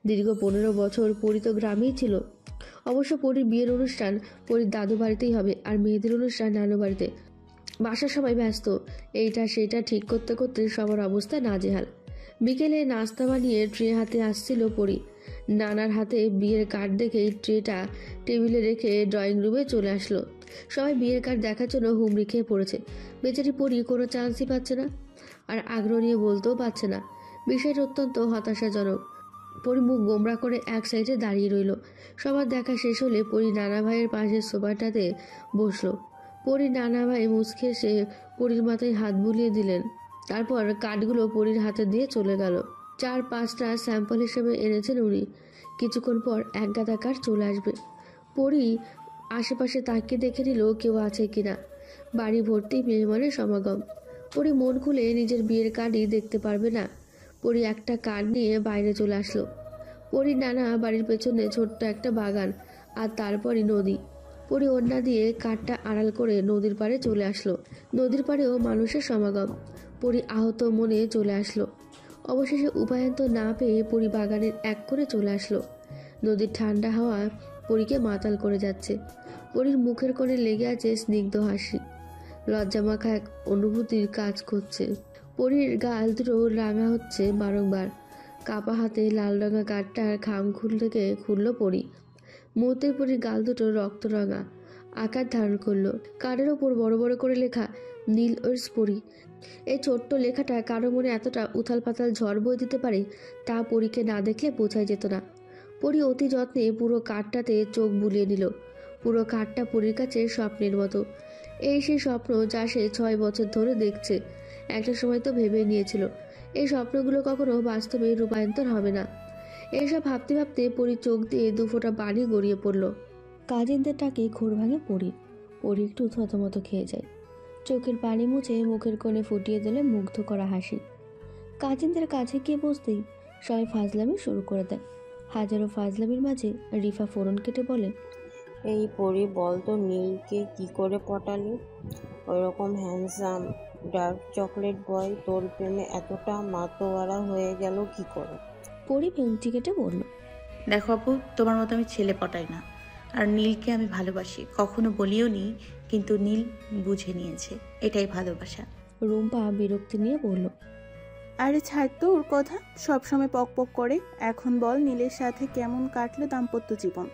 দীর্ঘ 15 বছর পরি তো গ্রামেই ছিল। অবশ্য পরির বিয়ের অনুষ্ঠান পরির দাদু বাড়িতেই হবে, আর মেয়েদের অনুষ্ঠান নানু বাড়িতে। বাসার সবাই ব্যস্ত, এইটা সেটা ঠিক করতে করতে সবার অবস্থা নাজেহাল। বিকেলে নাস্তা বানিয়ে ট্রে হাতে আসছিল পরি। নানার হাতে বিয়ের কার্ড দেখেই ট্রেটা টেবিলে রেখে ড্রয়িং রুমে চলে আসলো। সবাই বিয়ের কার্ড দেখার জন্য হুমড়ি খেয়ে পড়েছে। বেচারি পরি কোনো চান্সই পাচ্ছে না, আর আগ্রহ নিয়ে বলতেও পারছে না। বিষয়টা অত্যন্ত হতাশাজনক। পরি মুখ গোমরা করে এক সাইডে দাঁড়িয়ে রইল। সবার দেখা শেষ হলে পরি নানা ভাইয়ের পাশের সোফাটাতে বসলো। পরির নানা ভাই মুচকে এসে পরির মাথায় হাত বুলিয়ে দিলেন। তারপর কার্ডগুলো পরির হাতে দিয়ে চলে গেল। 4-5টা স্যাম্পল হিসেবে এনেছেন উনি। কিছুক্ষণ পর এক গাদা কার্ড চলে আসবে। পরি আশেপাশে তাকিয়ে দেখে নিল কেউ আছে কিনা। বাড়ি ভর্তি মেহমানের সমাগম। পরি মন খুলে নিজের বিয়ের কার্ডই দেখতে পারবে না। পরি একটা কার্ড নিয়ে বাইরে চলে আসলো। পরির নানা বাড়ির পেছনে ছোট্ট একটা বাগান, আর তারপরই নদী। পরি ওড়না দিয়ে কাঠটা আড়াল করে নদীর পাড়ে চলে আসলো। নদীর পাড়েও মানুষের সমাগম। পরি আহত মনে চলে আসলো। অবশেষে উপায়ন্তর না পেয়ে পরি বাগানের এক করে চলে আসলো। নদীর ঠান্ডা হাওয়া পরিকে মাতাল করে যাচ্ছে। পরির মুখের কোণে লেগে আছে স্নিগ্ধ হাসি। লজ্জামাখা এক অনুভূতির কাজ করছে। পরির গাল দুটো রাঙা হচ্ছে বারংবার। কাপা হাতে লাল রঙা কাঠটার খাম খুললো পরি। মুহূর্তে পরির গাল দুটো রক্ত রঙা আকার ধারণ করলো। কার্ডের ওপর বড় বড় করে লেখা নীল ওয়ার্স পরি। এই ছোট্ট লেখাটা কারো মনে এতটা উথাল পাতাল ঝড় বয়ে দিতে পারে তা পরীকে না দেখলে বোঝাই যেত না। পরি অতি যত্নে পুরো কার্ডটাতে চোখ বুলিয়ে নিল। পুরো কার্ডটা পরির কাছে স্বপ্নের মতো। এই সেই স্বপ্ন যা সে 6 বছর ধরে দেখছে। একটা সময় তো ভেবে নিয়েছিল এই স্বপ্নগুলো কখনো বাস্তবে রূপান্তর হবে না। এইসব ভাবতে ভাবতে পরি চোখ দিয়ে 2 ফোঁটা পানি গড়িয়ে পড়ল। কাজিনদের টাকে ঘোর ভাঙে পরি। পরি একটু থতমত খেয়ে যায়। চোখের পানি মুছে মুখের কোণে ফুটিয়ে দিলে মুগ্ধ করা হাসি। কাজিনদের কাছে গিয়ে বসতেই সবাই ফাজলামি শুরু করে দেয়। হাজারো ফাজলামির মাঝে রিফা ফোরন কেটে বলে, এই পরি বল তো নীলকে কি করে পটালি? ওইরকম হ্যান্ডসাম ডার্ক চকলেট বয় তোর প্রেমে এতটা মাতোয়ারা হয়ে গেল কি করে? পরি ভেঙচি কেটে বলল, দেখো আপু, তোমার মতো আমি ছেলে পটাই না, আর নীলকে আমি ভালোবাসি, কখনো বলিও নি, কিন্তু নীল বুঝে নিয়েছে, এটাই ভালোবাসা। রুম্পা বিরক্তি নিয়ে বলল, আরে ছাড় তো ওর কথা, সবসময় পক পক করে। এখন বল নীলের সাথে কেমন কাটলো দাম্পত্য জীবন?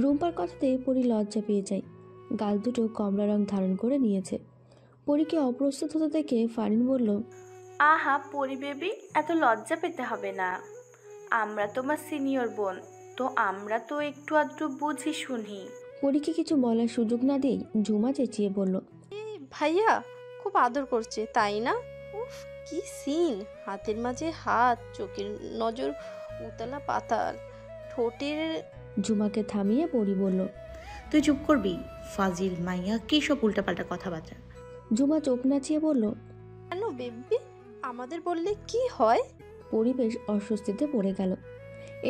রুম্পার কথাতে পরি লজ্জা পেয়ে যায়। গাল দুটো কমলা রং ধারণ করে নিয়েছে। পরীকে অপ্রস্তুত হতে দেখে ফারিন বলল, আহা পরি বেবি, এত লজ্জা পেতে হবে না, আমরা তোমার সিনিয়র বোন, তো আমরা তো একটু আধটু বুঝি শুনি। পরীকে কিছু বলার সুযোগ না দিয়েই ঝুমা চেঁচিয়ে বলল, ভাইয়া খুব আদর করছে তাই না? উফ কি সিন! হাতের মাঝে হাত, চোখের নজর উতলা পাতাল, ঠোঁটের। ঝুমাকে থামিয়ে পরি বলল, তুই চুপ করবি ফাজিল মাইয়া, কি সব উল্টাপাল্টা কথাবার্তা। ঝুমা চোখ নাচিয়ে বলল, কেন বেবি, আমাদের বললে কি হয়? পরিবেশ অস্বস্তিতে পড়ে গেল।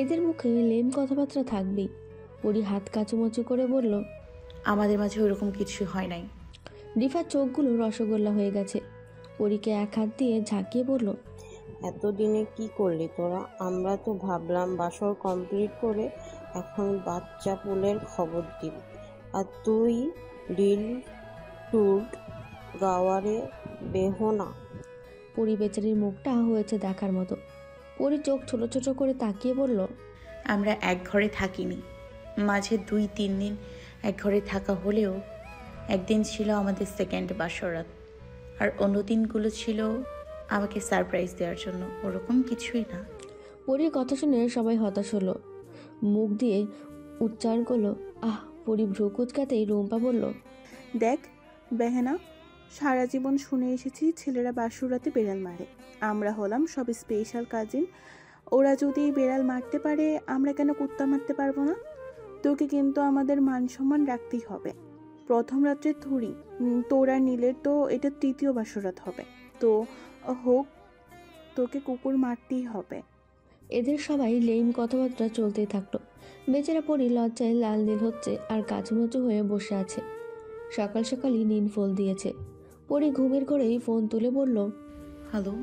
এদের মুখে লেম কথাবার্তা থাকবেই। পরি হাত কাচুমাচু করে বলল, আমাদের মাঝে ওইরকম কিছু হয় নাই। রিফার চোখগুলো রসগোল্লা হয়ে গেছে। পরীকে এক হাত দিয়ে ঝাঁকিয়ে বলল, এতদিনে কি করলি তোরা? আমরা তো ভাবলাম বাসর কমপ্লিট করে এখন বাচ্চা পুলের খবর দিবি, আর তুই রিল টুর গাওয়ারে বেহনা। পরি বেচারির মুখটা হয়েছে দেখার মতো। পরি চোখ ছোট ছোট করে তাকিয়ে বলল, আমরা এক ঘরে থাকিনি, মাঝে 2-3 দিন এক ঘরে থাকা হলেও একদিন ছিল আমাদের সেকেন্ড বাসরাত, আর অন্য দিনগুলো ছিল আমাকে সারপ্রাইজ দেওয়ার জন্য, ওরকম কিছুই না। পরির কথা শুনে সবাই হতাশ হলো। মুখ দিয়ে উচ্চারণ করলো আহ। পরি ভ্রু কুচকাতেই রুম্পা বলল, দেখ বেহেনা, সারা জীবন শুনে এসেছি ছেলেরা বাসুরাতে বেড়াল মারে। আমরা হলাম সব স্পেশাল কাজিন, ওরা যদি বেড়াল মারতে পারে আমরা কেন কুত্তা মারতে পারবো না? তোকে কিন্তু আমাদের মান সম্মান রাখতেই হবে। প্রথম রাত্রে থুরি, তোর আর নীলের তো এটা 3য় বাসরাত হবে, তো হোক, তোকে কুকুর মারতেই হবে। এদের সবাই লেম কথাবার্তা চলতেই থাকলো। বেচারা পরি লজ্জায় লাল নীল হচ্ছে আর কাচুমাচু হয়ে বসে আছে। সকাল সকালই নীল ফুল দিয়েছে। পরি ঘুমের ঘরেই ফোন তুলে বলল, হ্যালো।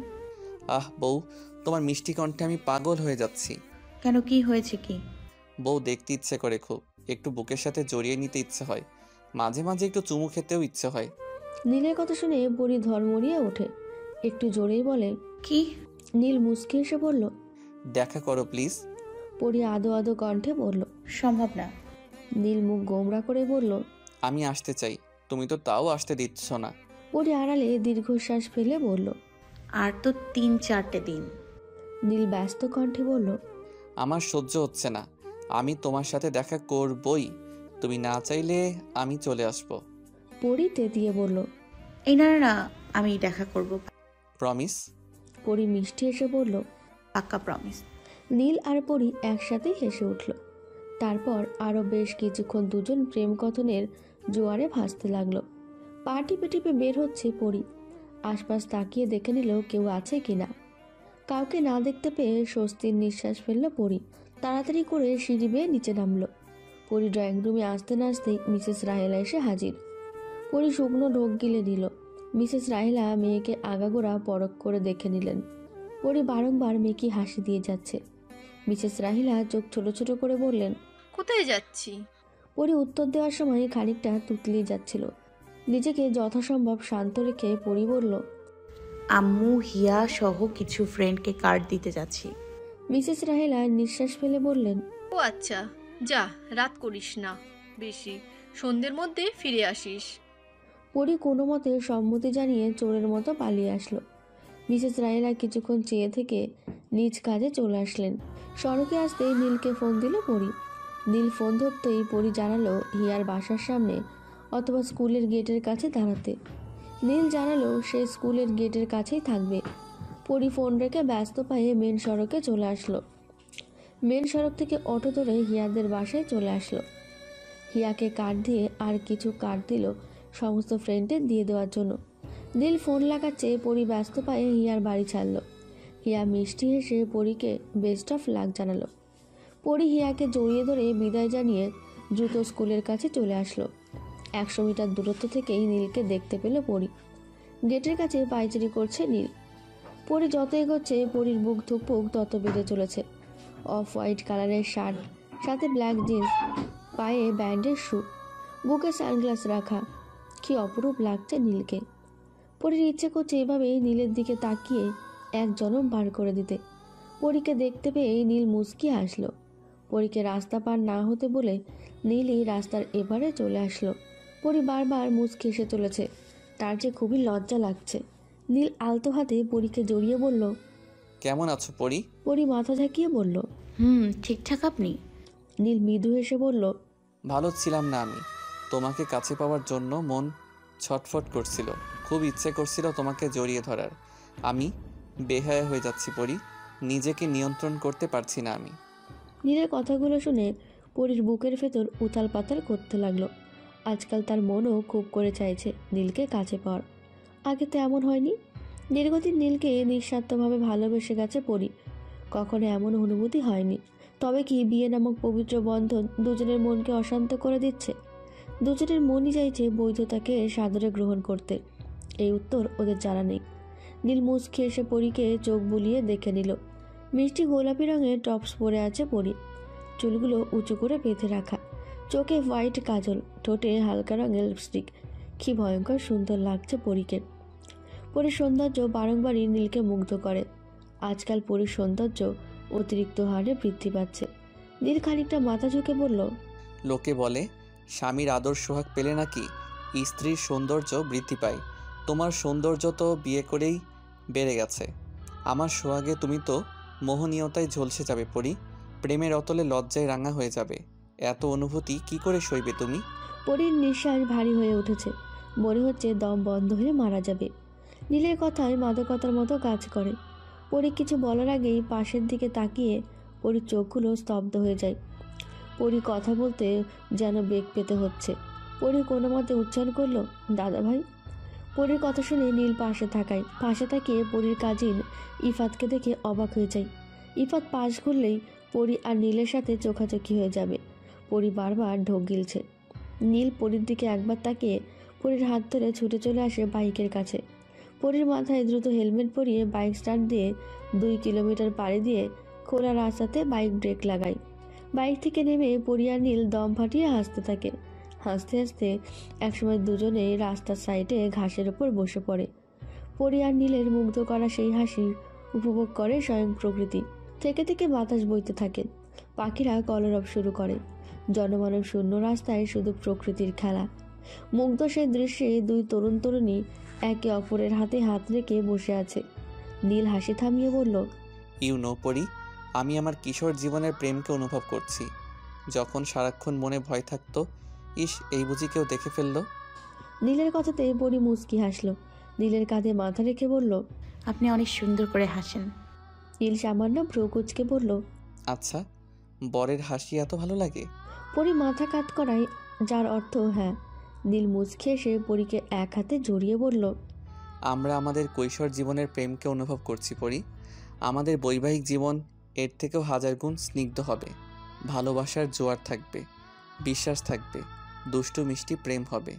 আহ বউ, তোমার মিষ্টি কণ্ঠে আমি পাগল হয়ে যাচ্ছি। কেন, কি হয়েছে কি? বউ, দেখতে ইচ্ছে করে খুব, একটু বুকের সাথে জড়িয়ে নিতে ইচ্ছে হয়, মাঝে মাঝে একটু চুমু খেতেও ইচ্ছে হয়। নীলের কথা শুনে পরি ধর্মড়িয়ে ওঠে, একটু জোরেই বলে, কি? নীল মুচকি এসে বলল, দেখা করো প্লিজ। পরি আদো আদো কণ্ঠে বলল। সম্ভব না। নীল মুখ গোমরা করে বলল, আমি আসতে চাই, তুমি তো তাও আসতে দিচ্ছ না। পরি আড়ালে দীর্ঘশ্বাস ফেলে বলল। আর তো 3-4টে দিন। নীল ব্যস্ত কণ্ঠে বলল, আমার সহ্য হচ্ছে না, আমি তোমার সাথে দেখা করবই, তুমি না চাইলে আমি চলে আসবো। পরি তেতিয়ে বলল, এই না না না, আমি দেখা করব। প্রমিস? পরি মিষ্টি এসে বলল। পাক্কা প্রমিস। নীল আর পরি একসাথেই হেসে উঠল। তারপর আরও বেশ কিছুক্ষণ দুজন প্রেম কথনের জোয়ারে ভাসতে লাগলো। পা টিপে টিপে বের হচ্ছে পরি। আশপাশ তাকিয়ে দেখে নিল কেউ আছে কিনা। কাউকে না দেখতে পেয়ে স্বস্তির নিঃশ্বাস ফেলল পরি। তাড়াতাড়ি করে সিঁড়ি বেয়ে নিচে নামলো। পরি ড্রয়িং রুমে আসতে না আসতেই মিসেস রাহেলা এসে হাজির। পরি শুকনো ঢোক গিলে নিল। মিসেস রাহেলা মেয়েকে আগাগোড়া পরখ করে দেখে নিলেন। পরি বারংবার মেয়েকে হাসি দিয়ে যাচ্ছে। মিসেস রাহিলা চোখ ছোট ছোট করে বললেন, কোথায় যাচ্ছি? পরি উত্তর দেওয়ার সময় খানিকটা তুতলিয়ে যাচ্ছিল। নিজেকে যথাসম্ভব শান্ত রেখে পরি বলল, আম্মু, হিয়া সহ কিছু ফ্রেন্ডকে কার্ড দিতে যাচ্ছি। মিসেস রাহেলা নিঃশ্বাস ফেলে বললেন, ও আচ্ছা, যা, রাত করিস না বেশি, সন্ধ্যের মধ্যে ফিরে আসিস। পরি কোনো মতে সম্মতি জানিয়ে চোরের মতো পালিয়ে আসলো। মিসেস রাহেলা কিছুক্ষণ চেয়ে থেকে নিজ কাজে চলে আসলেন। সড়কে আসতেই নীলকে ফোন দিল পরি। নীল ফোন ধরতেই পরি জানালো হিয়ার বাসার সামনে অথবা স্কুলের গেটের কাছে দাঁড়াতে। নীল জানালো সে স্কুলের গেটের কাছেই থাকবে। পরি ফোন রেখে ব্যস্ত পায়ে মেন সড়কে চলে আসলো। মেন সড়ক থেকে অটো ধরে হিয়াদের বাসায় চলে আসলো। হিয়াকে কার্ড দিয়ে আর কিছু কার্ড দিল সমস্ত ফ্রেন্ডের দিয়ে দেওয়ার জন্য। নীল ফোন লাগাচ্ছে, পরি ব্যস্ত পায়ে হিয়ার বাড়ি ছাড়ল। হিয়া মিষ্টি হেসে পরিকে বেস্ট অফ লাক জানালো। পরি হিয়াকে জড়িয়ে ধরে বিদায় জানিয়ে দ্রুত স্কুলের কাছে চলে আসলো। 100 মিটার দূরত্ব থেকেই নীলকে দেখতে পেল পরি। গেটের কাছে পায়চারি করছে নীল। পরি যত এগোচ্ছে পরির বুক ধুকপুক তত বেড়ে চলেছে। অফ হোয়াইট কালারের শার্ট, সাথে ব্ল্যাক জিন্স, পায়ে ব্যান্ডের শু, বুকে সানগ্লাস রাখা। কি অপরূপ লাগছে নীলকে। পরির ইচ্ছে করছে এভাবেই নীলের দিকে তাকিয়ে এক জনম পার করে দিতে। পরীকে দেখতে পেয়ে নীল মুচকি হাসলো। পরীকে রাস্তা পার না হতে বলে নীলই রাস্তার এপারে চলে আসলো। পরি বারবার মুচকি এসে চলেছে, তার যে খুবই লজ্জা লাগছে। নীল আলতো হাতে পরীকে জড়িয়ে বলল, কেমন আছো পরি? পরি মাথা ঝাঁকিয়ে বলল, ঠিকঠাক। আপনি? নীল মৃদু হেসে বলল, ভালো ছিলাম না আমি। তোমাকে কাছে পাওয়ার জন্য মন ছটফট করছিল, খুব ইচ্ছে করছিল তোমাকে জড়িয়ে ধরার। আমি বেহায়া হয়ে যাচ্ছি পরি, নিজেকে নিয়ন্ত্রণ করতে পারছি না আমি। নীলের কথাগুলো শুনে পরির বুকের ভেতর উথাল পাতাল করতে লাগলো। আজকাল তার মনও খুব করে চাইছে নীলকে কাছে পাওয়ার। আগে তো এমন হয়নি। দীর্ঘদিন নীলকে নিঃস্বার্থভাবে ভালোবেসে গেছে পরি, কখনো এমন অনুভূতি হয়নি। তবে কি বিয়ে নামক পবিত্র বন্ধন দুজনের মনকে অশান্ত করে দিচ্ছে? দুজনের মনই চাইছে বৈধতাকে সাদরে গ্রহণ করতে। এই উত্তর ওদের জানা নেই। নীল মুচকি এসে পরীকে চোখ বুলিয়ে দেখে নিল। মিষ্টি গোলাপি রঙের টপস পরে আছে পরি, চুলগুলো উঁচু করে বেঁধে রাখা, চোখে হোয়াইট কাজল, ঠোঁটে হালকা রঙের লিপস্টিক। কি ভয়ঙ্কর সুন্দর লাগছে পরীকে। পরীর সৌন্দর্য বারংবারই নীলকে মুগ্ধ করে। আজকাল পরীর সৌন্দর্য অতিরিক্ত হারে বৃদ্ধি পাচ্ছে। নীল খানিকটা মাথা ঝুঁকে বলল, লোকে বলে স্বামীর আদর সোহাগ পেলে নাকি স্ত্রীর সৌন্দর্য বৃদ্ধি পায়। তোমার সৌন্দর্য তো বিয়ে করেই বেড়ে গেছে। আমার সোহাগে তুমি তো মোহনীয়তায় ঝলসে যাবে পরি, প্রেমের অতলে লজ্জায় রাঙা হয়ে যাবে। এত অনুভূতি কি করে সইবে তুমি? পরীর নিঃশ্বাস ভারী হয়ে উঠেছে, মনে হচ্ছে দম বন্ধ হয়ে মারা যাবে। নীলের কথায় মাদকতার মতো কাজ করে। পরী কিছু বলার আগেই পাশের দিকে তাকিয়ে পরীর চোখগুলো স্তব্ধ হয়ে যায়। পরী কথা বলতে যেন বেগ পেতে হচ্ছে। পরী কোনো মতে উচ্চারণ করলো, দাদা ভাই। পরীর কথা শুনে নীল পাশে তাকিয়ে পরীর কাজিন ইফাতকে দেখে অবাক হয়ে যায়। ইফাত পাশ ঘুরলেই পরী আর নীলের সাথে চোখাচোখি হয়ে যাবে। পরী বারবার ঢোক গিলছে। নীল পরীর দিকে একবার তাকিয়ে পরীর হাত ধরে ছুটে চলে আসে বাইকের কাছে। পরীর মাথায় দ্রুত হেলমেট পরিয়ে বাইক স্টার্ট দিয়ে 2 কিলোমিটার পাড়ি দিয়ে খোলা রাস্তাতে বাইক ব্রেক লাগায়। বাইক থেকে নেমে পরী আর নীল দম ফাটিয়ে হাসতে থাকে। হাসতে হাসতে একসময় দুজনেই রাস্তার সাইডে ঘাসের ওপর বসে পড়ে। পরী আর নীলের মুগ্ধ করা সেই হাসি উপভোগ করে স্বয়ং প্রকৃতি। থেকে থেকে বাতাস বইতে থাকে, পাখিরা কলরব শুরু করে। জনমানব শূন্য রাস্তায় শুধু প্রকৃতির খেলা। মুগ্ধ সেই দৃশ্যে 2 তরুণ তরুণী একে অপরের হাতে হাত রেখে বসে আছে। নীল হাসি থামিয়ে বলল, পরি, আমি আমার কিশোর জীবনের প্রেমকে অনুভব করছি। যখন সারাক্ষণ মনে ভয় থাকতো, ইস এই বুঝি কেউ দেখে ফেললো। নীলের কথাতে পরি মুচকি হাসলো। নীলের কাঁধে মাথা রেখে বলল, আপনি অনেক সুন্দর করে হাসেন। নীল সামান্য ভ্রু কুঁচকে বলল, আচ্ছা, বরের হাসি এত ভালো লাগে? পরি মাথা কাত করায়, যার অর্থ হ্যাঁ। নীল মুচকি এসে পরীকে এক হাতে জড়িয়ে বলল, আমরা আমাদের কৈশোর জীবনের প্রেমকে অনুভব করছি পরি। আমাদের বৈবাহিক জীবন এর থেকেও 1000 গুণ স্নিগ্ধ হবে। ভালোবাসার জোয়ার থাকবে, বিশ্বাস থাকবে, দুষ্টু মিষ্টি প্রেম হবে,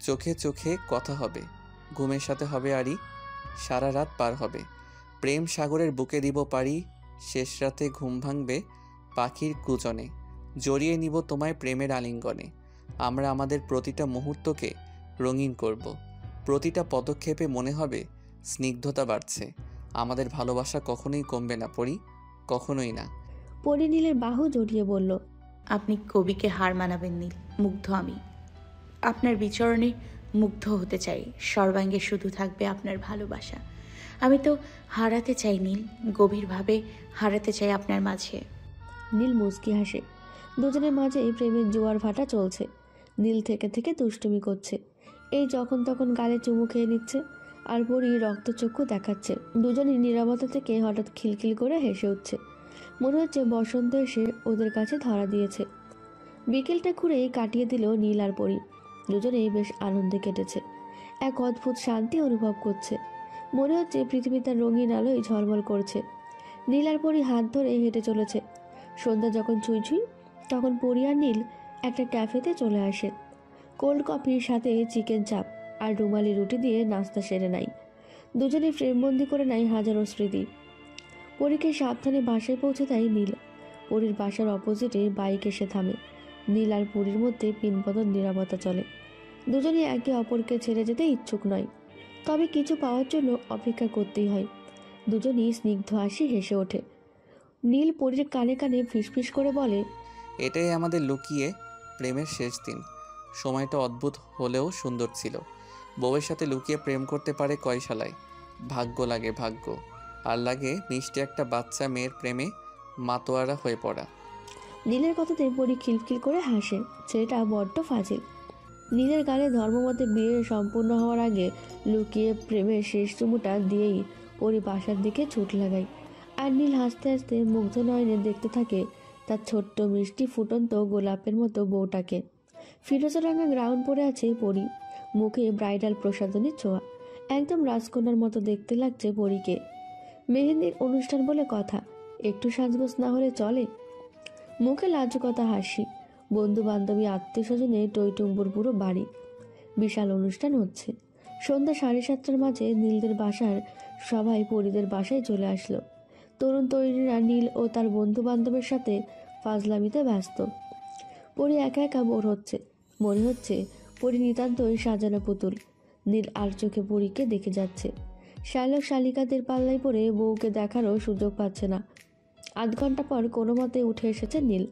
চোখে চোখে কথা হবে, ঘুমের সাথে হবে আড়ি, সারা রাত পার হবে। প্রেম সাগরের বুকে দিব পারি, শেষ রাতে ঘুম ভাঙবে পাখির কুজনে। জড়িয়ে নিব তোমায় প্রেমের আলিঙ্গনে। আমরা আমাদের প্রতিটা মুহূর্তকে রঙিন করব। প্রতিটা পদক্ষেপে মনে হবে স্নিগ্ধতা বাড়ছে। আমাদের ভালোবাসা কখনোই কমবে না পরি, কখনোই না। পরি নীলের বাহু জড়িয়ে বলল, আপনি কবিকে হার মানাবেন নীল। মুগ্ধ আমি, আপনার বিচরণে মুগ্ধ হতে চাই। সর্বাঙ্গে শুধু থাকবে আপনার ভালোবাসা। আমি তো হারাতে চাই নীল, গভীরভাবে হারাতে চাই আপনার মাঝে। নীল মুচকি হাসে। দুজনের মাঝে প্রেমের জোয়ার ভাটা চলছে। নীল থেকে থেকে দুষ্টুমি করছে, এই যখন তখন গালে চুমু খেয়ে নিচ্ছে, আর পরি রক্তচক্ষু দেখাচ্ছে। দুজনই নীরবতা থেকে হঠাৎ খিলখিল করে হেসে উঠছে। মনে হচ্ছে বসন্ত এসে ওদের কাছে ধরা দিয়েছে। বিকেলটা ঘুরেই কাটিয়ে দিল নীল আর পরি। দুজনেই বেশ আনন্দে কেটেছে। এক অদ্ভুত শান্তি অনুভব করছে। মনে হচ্ছে পৃথিবী তার রঙিন আলোয় ঝলমল করছে। নীল আর পরি হাত ধরে হেঁটে চলেছে। সন্ধ্যা যখন ছুঁই ছুঁই, তখন পরি আর নীল একটা ক্যাফেতে চলে আসে। কোল্ড কফির সাথে চিকেন চাপ আর রুমালি রুটি দিয়ে নাস্তা সেরে নেয়। দুজনে ফ্রেমবন্দি করে নেয় হাজারো স্মৃতি। পরীকে সাবধানে বাসায় পৌঁছে দেয় নীল। পরীর বাসার অপোজিটে বাইক এসে থামে। নীল আর পরীর মধ্যে পিনপতন নিরাপত্তা চলে। দুজনেই একে অপরকে ছেড়ে যেতে ইচ্ছুক নয়, তবে কিছু পাওয়ার জন্য অপেক্ষা করতেই হয়। দুজনই স্নিগ্ধ হাসি হেসে ওঠে। নীল পরীর কানে কানে ফিসফিস করে বলে, এটাই আমাদের লুকিয়ে প্রেমের শেষ দিন। সময়টা অদ্ভুত হলেও সুন্দর ছিল। বউয়ের সাথে লুকিয়ে প্রেম করতে পারে কয় শালায়। ভাগ্য লাগে, ভাগ্য। আর লাগে মিষ্টি একটা বাচ্চা মেয়ের প্রেমে মাতোয়ারা হয়ে পড়া। নীলের কথাতে পরী খিলখিল করে হাসে। ছেলেটা বড্ড ফাজিল। নীলের গালে ধর্মমতে বিয়ে সম্পূর্ণ হওয়ার আগে লুকিয়ে প্রেমের শেষ চুমুটা দিয়েই পরী বাসার দিকে ছুট লাগায়। আর নীল হাসতে হাসতে মুগ্ধ নয়নে দেখতে থাকে তার ছোট্ট মিষ্টি ফুটন্ত গোলাপের মতো বউটাকে। ফিরোজা রাঙা গ্রাউন্ড পরে আছে পরী, মুখে ব্রাইডাল প্রসাধনীর ছোঁয়া। একদম রাজকন্যার মতো দেখতে লাগছে পরীকে। মেহেন্দির অনুষ্ঠান বলে কথা, একটু সাজগোজ না হলে চলে? মুখে লাজুকতা হাসি, বন্ধু বান্ধবী আত্মীয় স্বজনে টইটুম্বুর পুরো বাড়ি। বিশাল অনুষ্ঠান হচ্ছে। সন্ধ্যা 7:30টার মাঝে নীলদের বাসার সবাই পরীদের বাসায় চলে আসলো। তরুণ তরুণীরা নীল ও তার বন্ধু বান্ধবের সাথে ফাজলামিতে ব্যস্ত। পরী একা একা বোর হচ্ছে। মনে হচ্ছে পরী নিতান্তই সাজানো পুতুল। নীল আর চোখে পরীকে দেখে যাচ্ছে। শালক শালিকাদের পাল্লায় পড়ে বউকে দেখারও সুযোগ পাচ্ছে না। 8 ঘন্টা পর কোনো মতে উঠে এসেছে নীল।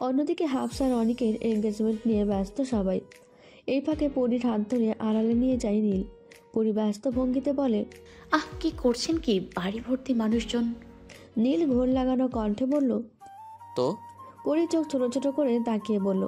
অন্যদিকে হাফসার অনেকের এঙ্গেজমেন্ট নিয়ে ব্যস্ত সবাই। এই ফাঁকে পরীর হাত ধরে আড়ালে নিয়ে যায় নীল। পরী ব্যস্ত ভঙ্গিতে বলে, কি করছেন কি? বাড়ি ভর্তি মানুষজন। নীল ঘোর লাগানো কণ্ঠে বলল, তো পরী চোখ ছোট ছোট করে তাকিয়ে বলল,